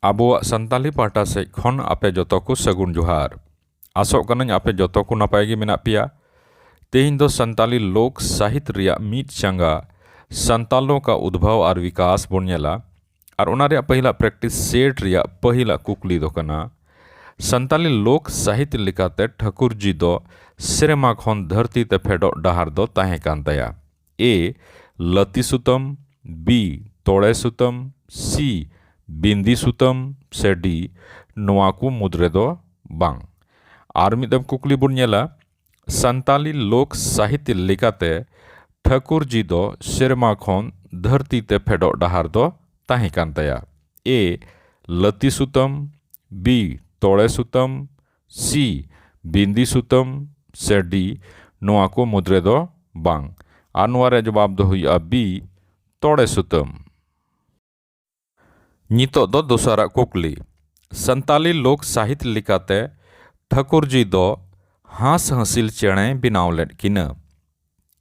आबोआग Santali पाहटा says खन आपे जतो को सगुन जोहार आसोग कनाኝ आपे जतो को नापाय गे मेना पेया। तेहिं दो संताली लोक साहित्य रिया मीट चंगा संतालों का उद्भव और विकास बोन नेला और ओना रिया पहिला प्रैक्टिस सेट रिया पहिला कुकली दो कना संताली लोक साहित्य लेकाते ठाकुर जी दो सेरेमा खन धरती ते फेडो डाहार दो ताहें कान ताया। ए लती सुतम, बी तोड़े सुतम, सी बिंदी सुतम से डी नोआ को मुद्रे दो बांग। आर मिदम कुकली बुन नेला संताली लोक साहित्य लेकाते ठाकुर जी दो सेरमा खन धरती ते फेडो डाहार दो ताहें कान ताया। ए लती सुतम, बी तोड़े सुतम, सी बिंदी सुतम से डी नोआ को मुद्रे दो बांग। आर नोआ रे जवाब दो हुई बी तोड़े सुतम। नितो दो दोसरा कुकली संताली लोक साहित्य लेकाते ठाकुर जी दो हास हंसिल चेणे बनाव लेद किना।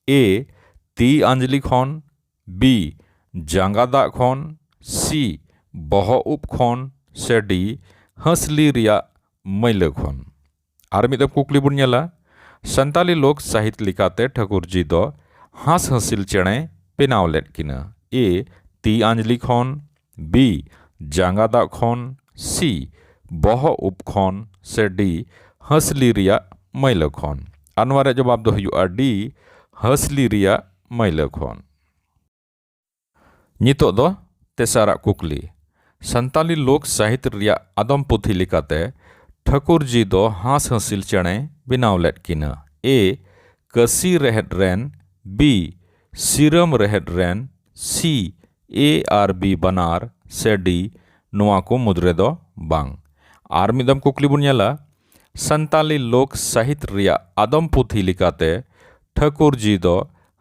ए ती आंजलि खन, बी जांगा दा खन, सी बह उप खन से डी हंसली रिया मैल खन। आर मिदम कुकली बुन नेला संताली लोक साहित्य लेकाते ठाकुर जी दो हास हंसिल चेणे बनाव लेद किना। ए ती आंजलि खन, बी जांगा दा खन, सी बह उप खन से डी हंसली रिया मैल खन। आर जवाब दो हुआ डी हंसली रिया मैल खन। नितो दो तेसारा कुकली संताली लोक साहित्य रिया आदम पुथी लेकाते ठाकुर जी दो हास हंसिल चेणे बनाव लेद किना। ए कसी रेहद रेन, बी सिरम रेहद रेन, सी ए आर बी बनार से डी नोआ को मुद्रे दो बांग। आर मिदम कुकली बुन नेला संताली लोक साहित्य रिया आदम पुथी लेकाते ठाकुर जी दो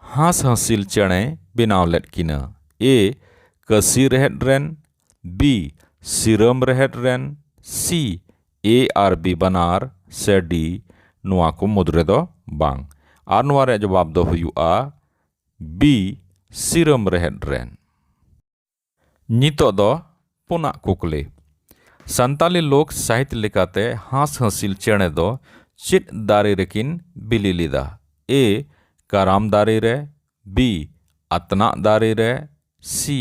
हास हंसिल चेणे बनाव लेद किना। ए कसी रेहद रेन, बी सिरम रेहद रेन, सी ए आर बी बनार से डी नोआ को मुद्रे दो बांग। आर नोआ रे जवाब दो हुआ बी सिरम रेहद रेन। नितो दो पुना कुकली संताली लोक साहित्य लेकाते हास हंसिल चेणे दो चित दारे रेकिन बिली लीदा। ए काराम दारे रे, बी अतना दारे रे, सी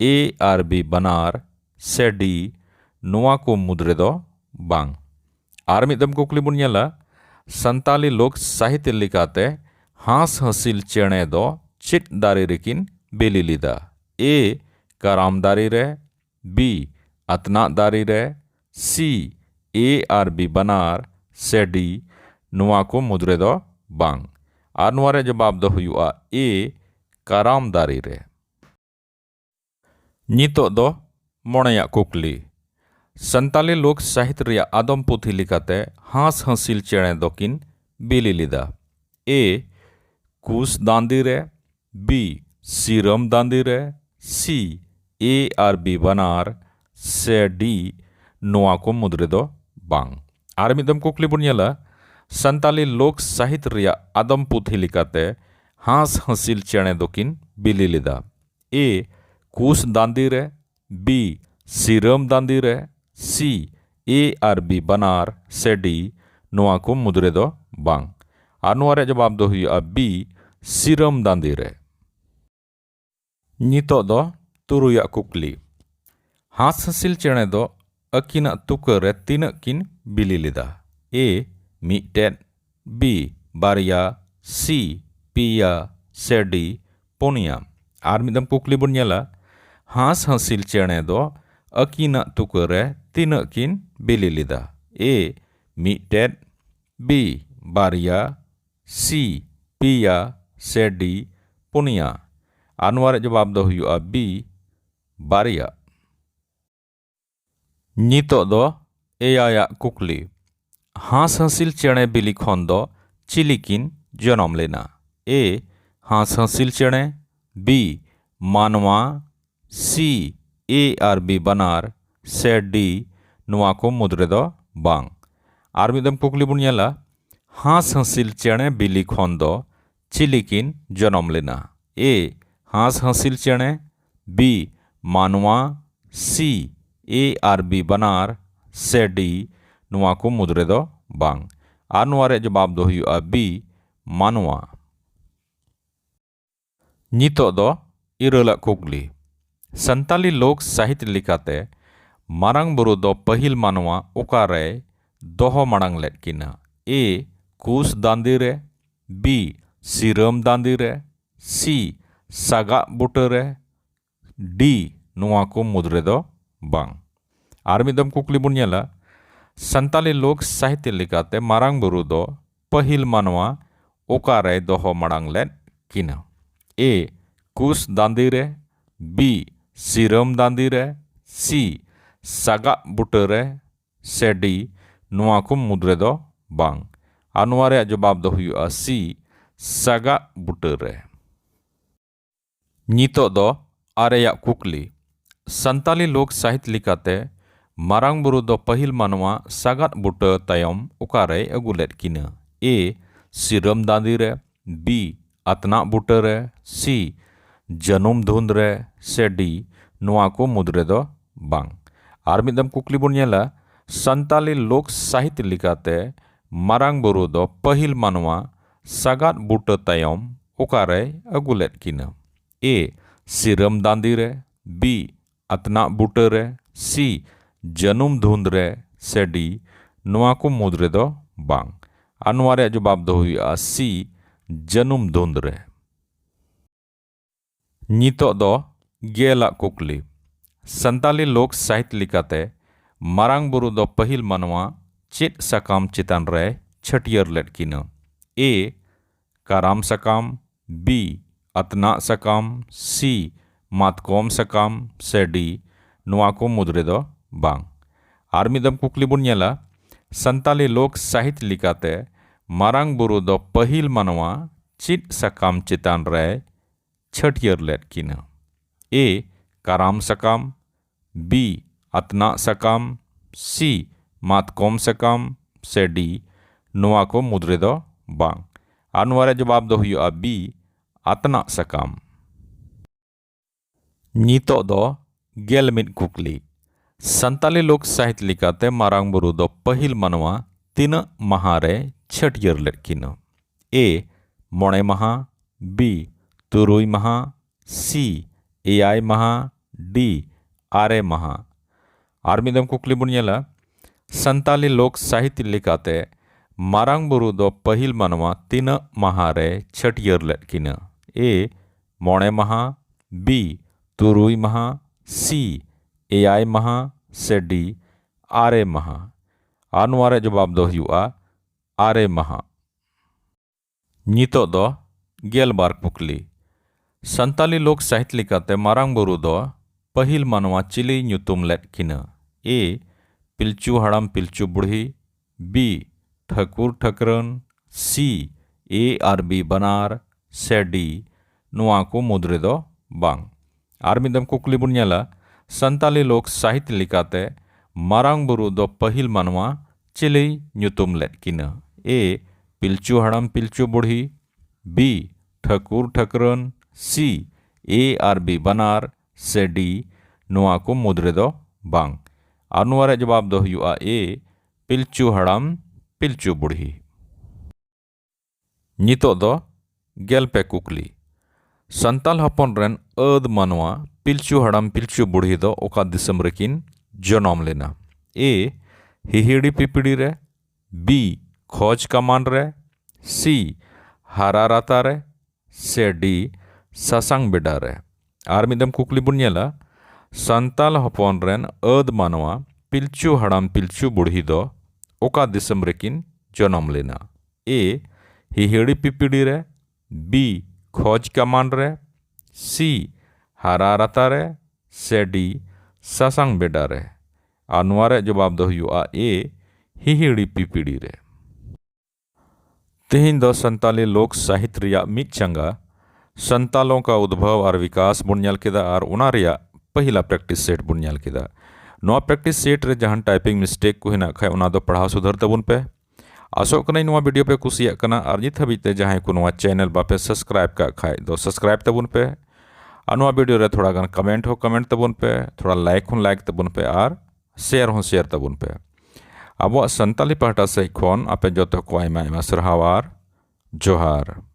ए आर बी बनार से डी नोआ को मुद्रे दो बांग। आर मिदम कुकली बुन नेला संताली लोक साहित्य लेकाते हास हंसिल चेणे दो चित दारे रेकिन बिली लीदा। ए काराम दारे रे, बी अतना दारी रे, सी ए आर बी बनार से डी नोआ को मुद्रे दो बांग। आर नोआ रे जवाब दो हुआ ए काराम दारी रे। नितो दो मोणेया कुकली संताली लोक साहित्य रिया आदम पुथी लेकाते हास हंसिल चेणे दोकिन बिली लीदा। ए कुस दांदी रे, बी सिरम दांदी रे, सी ए आर बी बनार से डी नोआ को मुद्रे दो बांग। आर मिदम कुकली बुन नेला संताली लोक साहित्य रिया आदम पुथी लेकाते हास हंसिल चेणे दोकिन बिली लीदा। ए कुस दांदी रे, बी सिरम दांदी रे, सी ए आर बी बनार से डी नोआ को मुद्रे दो बांग। आर नोआ रे जवाब दो हुआ बी सिरम दांदी रे। नितो दो तुरुया कुकली हास हंसिल चेणे दो अकिना तुका रे तीना किन बिली लीदा। ए मिटेन, बी बारिया, सी पिया से डी पुनिया। आर मिदम कुकली बुन नेला हास हंसिल चेणे दो अकिना तुका रे तीना किन बिली लीदा। ए मिटेन, बी बारिया, सी पिया से डी पुनिया। आर नोआ रे जवाब दो हुआ बी बारिया। नितो दो एयाया कुकली हास हंसिल चेणे बिली खन दो चिलिकिन जन्म लेना। ए हास हंसिल चेणे, बी मानवा, सी ए आर बी बनार से डी नोआ को मुद्रे दो बांग। आर मिदम कुकली बुन नेला हास हंसिल चेणे बिली खन दो चिलिकिन जन्म लेना। ए हास हंसिल चेणे, बी मानवा, सी ए आर बी बानार से डी नुआ को मुद्रे दो बांग आर नुआ रे जवाब दो हुआ बी मानवा। नितो दो इरला कुकली संताली लोक साहित्य लिखाते मारांग बुरु दो पहिल मानवा ओकारे दोहो मांग लेट किना ए कुस दांदी रे बी सिरम दांदी रे सी सागा बुटे रे डी नुआ को मुद्रे दो बांग। आर मिदम कुकली बुन नेला संताली लोक साहित्य लिखाते मारांग बुरु दो पहिल मानवा ओकारे दोहो मांग लेट किना ए कुस दांदी रे बी सिरम दांदी रे सी सागा बुटे रे से डी नुआ को मुद्रे दो बांग आर नुआ रे जवाब दो हुआ सी सागा बुटे रे। नितो दो आरेया कुकली संताली लोक साहित्य लिखाते मारांग बुरु दो पहिल मानवा सागात बुटे तायम ओकारे अगुलेट किना ए सिरम दांदी रे बी अतना बुटे रे सी जनुम धुंद रे से डी नुआ को मुद्रे दो बांग। आर मिदम कुकली बुन नेला संताली लोक साहित्य लिखाते मारांग बुरु दो पहिल मानवा सागात बुटे तायम ओकारे अगुलेट किना ए सिरम दांदी रे बी अतना बुटे रे सी जनुम धुंद रे से डी नुआ को मुद्रे दो बांग आर नुआ रे जवाब दो हुआ सी जनुम धुंद रे। नितो दो गेला कुकली संताली लोक साहित्य लिखाते मारांग बुरु दो पहिल मानवा चेत सकाम चितान रे छटियर लेट किना ए काराम सकाम बी अतना सकाम सी मातकोम सकाम से डी नुआ को मुद्रे दो बांग। आर मिदम कुकली बुन नेला संताली लोक साहित्य लिखाते मारांग बुरु दो पहिल मानवा चित सकाम चितान रे छटियर लेट किना ए काराम सकाम बी अतना सकाम सी मातकोम सकाम से डी नुआ को मुद्रे दो बांग आर नुआ रे जवाब दो हुआ बी अतना सकाम। नितो दो गेल मिद कुकली संताली लोक साहित्य लिखाते मारांग बुरु दो पहिल मानवा तीन महा रे छटियर लेट किना ए मोणे महा बी तुरुई महा सी एआई महा डी आरे महा। आर मिदम कुकली बुन नेला संताली लोक साहित्य लिखाते मारांग बुरु दो पहिल मानवा तीन महा रे छटियर लेट किना ए मोणे महा बी तुरुई महा सी एआई महा से डी आरे महा आर नुआ रे जवाब दो हुआ आरे महा। नितो दो गेलबार कुकली संताली लोक साहित्य लिखाते मारांग बुरु दो पहिल मानवा चिली ᱧᱩᱛᱩᱢ लेट किना ए पिलचू हड़ाम पिलचू बुढ़ी बी ठकुर ठकरन सी ए आर बी बनार से डी नुआ को मुद्रे दो बांग। आर मिदम कुकली बुन नेला संताली लोक साहित्य लिखाते मारांग बुरु दो पहिल मानवा चिली ᱧᱩᱛᱩᱢ लेट किना ए पिलचू हड़ाम पिलचू बुढ़ी बी ठकुर ठकरन सी ए आर बी बनार से डी नुआ को मुद्रे दो बांग आर नुआ रे जवाब दो हुआ ए पिलचू हड़ाम पिलचू बुढ़ी। नितो दो गेलपे कुकली संताल हपन रेन अद मानवा पिलचू हड़ाम पिलचू बुढ़ी दो ओका दिसम रेकिन जनम लेना ए हिहिड़ी पिपिड़ी रे बी खोज कमान रे सी हारा राता रे से डी सासांग बेडा रे। आर मिदम कुकली बुन नेला संताल हपन रेन अद मानवा पिलचू हड़ाम पिलचू बुढ़ी दो ओका दिसम रेकिन जनम लेना ए हिहिड़ी पिपिड़ी रे बी खोज कमान रे सी हारा राता रे से डी सासांग बेडा रे आर नुआ रे जवाब दो हुआ ए हिहिड़ी पिपिड़ी रे। तेहिन दो संताली लोक साहित्य रिया मिद चंगा संतालों का उद्भव और विकास बुन नेल केदा और उना रिया पहिला प्रैक्टिस सेट बुन नेल केदा नोआ प्रैक्टिस सेट रे जहां टाइपिंग मिस्टेक को हेना खाय उना दो पढ़ाव सुधर तबुन पे आसो कना नोआ वीडियो पे कुसिया कना और नित हबीते जहां को नोआ चैनल बापे सब्सक्राइब का खाय दो सब्सक्राइब तबुन पे ᱱᱚᱣᱟ ᱵᱷᱤᱰᱤᱭᱳ ᱨᱮ ᱛᱷᱚᱲᱟ ᱜᱟᱱ ᱠᱚᱢᱮᱱᱴ ᱦᱚᱸ ᱠᱚᱢᱮᱱट ᱛᱟᱵᱚᱱ ᱯᱮ, ᱛᱷᱚड़ा लाइक हूँ लाइक तबन पे और शेयर हूँ शेयर तबन पे। अब संताली पाहटा से खन आपे जो को आयमा आयमा सरहाव और जोहार।